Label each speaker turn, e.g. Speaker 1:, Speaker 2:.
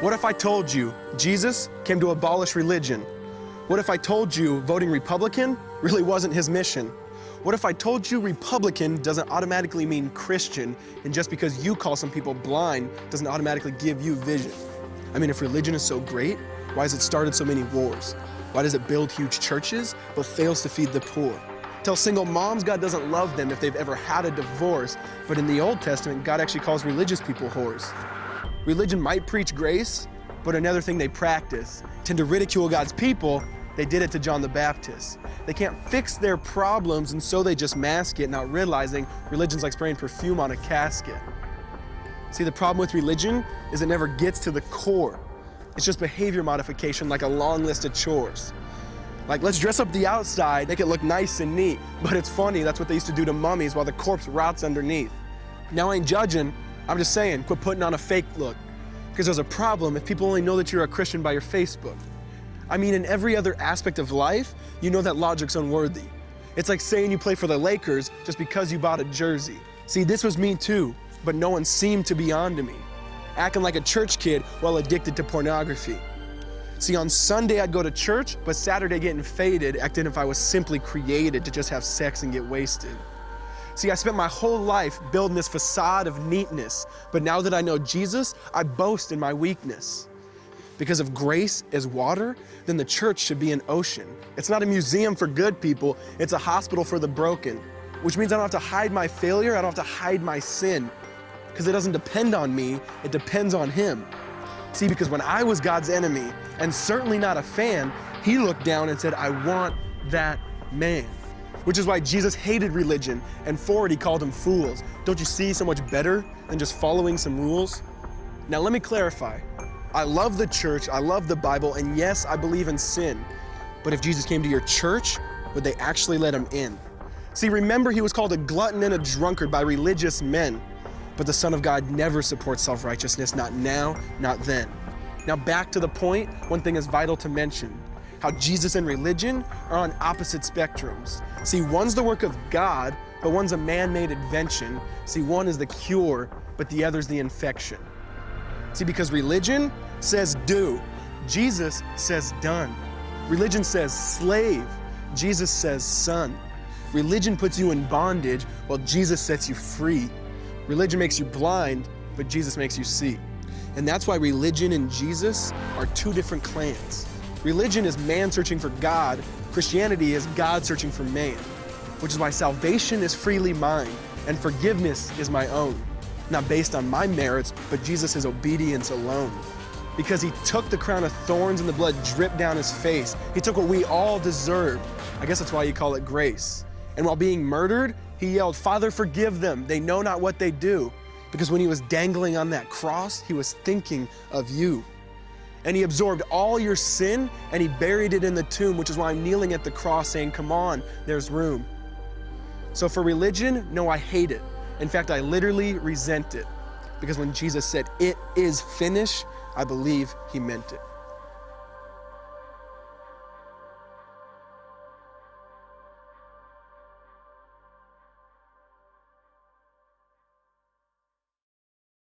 Speaker 1: What if I told you Jesus came to abolish religion? What if I told you voting Republican really wasn't his mission? What if I told you Republican doesn't automatically mean Christian, and just because you call some people blind doesn't automatically give you vision? I mean, if religion is so great, why has it started so many wars? Why does it build huge churches but fails to feed the poor? Tell single moms God doesn't love them if they've ever had a divorce, but in the Old Testament, God actually calls religious people whores. Religion might preach grace, but another thing they practice. Tend to ridicule God's people. They did it to John the Baptist. They can't fix their problems, and so they just mask it, not realizing religion's like spraying perfume on a casket. See, the problem with religion is it never gets to the core. It's just behavior modification, like a long list of chores. Like, let's dress up the outside, make it look nice and neat. But it's funny, that's what they used to do to mummies while the corpse rots underneath. Now, I ain't judging, I'm just saying, quit putting on a fake look. Because there's a problem if people only know that you're a Christian by your Facebook. I mean, in every other aspect of life, you know that logic's unworthy. It's like saying you play for the Lakers just because you bought a jersey. See, this was me too, but no one seemed to be on to me. Acting like a church kid while addicted to pornography. See, on Sunday I'd go to church, but Saturday getting faded, acting if I was simply created to just have sex and get wasted. See, I spent my whole life building this facade of neatness, but now that I know Jesus, I boast in my weakness. Because if grace is water, then the church should be an ocean. It's not a museum for good people, it's a hospital for the broken. Which means I don't have to hide my failure, I don't have to hide my sin. Because it doesn't depend on me, it depends on Him. See, because when I was God's enemy, and certainly not a fan, He looked down and said, I want that man. Which is why Jesus hated religion, and for it He called them fools. Don't you see so much better than just following some rules? Now let me clarify. I love the church, I love the Bible, and yes, I believe in sin. But if Jesus came to your church, would they actually let Him in? See, remember He was called a glutton and a drunkard by religious men. But the Son of God never supports self-righteousness, not now, not then. Now back to the point, one thing is vital to mention. How Jesus and religion are on opposite spectrums. See, one's the work of God, but one's a man-made invention. See, one is the cure, but the other's the infection. See, because religion says do, Jesus says done. Religion says slave, Jesus says son. Religion puts you in bondage, while Jesus sets you free. Religion makes you blind, but Jesus makes you see. And that's why religion and Jesus are two different clans. Religion is man searching for God, Christianity is God searching for man. Which is why salvation is freely mine, and forgiveness is my own. Not based on my merits, but Jesus' obedience alone. Because He took the crown of thorns and the blood dripped down His face. He took what we all deserved. I guess that's why you call it grace. And while being murdered, He yelled, Father, forgive them. They know not what they do. Because when He was dangling on that cross, He was thinking of you. And He absorbed all your sin and He buried it in the tomb, which is why I'm kneeling at the cross saying, come on, there's room. So for religion, no, I hate it. In fact, I literally resent it. Because when Jesus said, it is finished, I believe He meant it.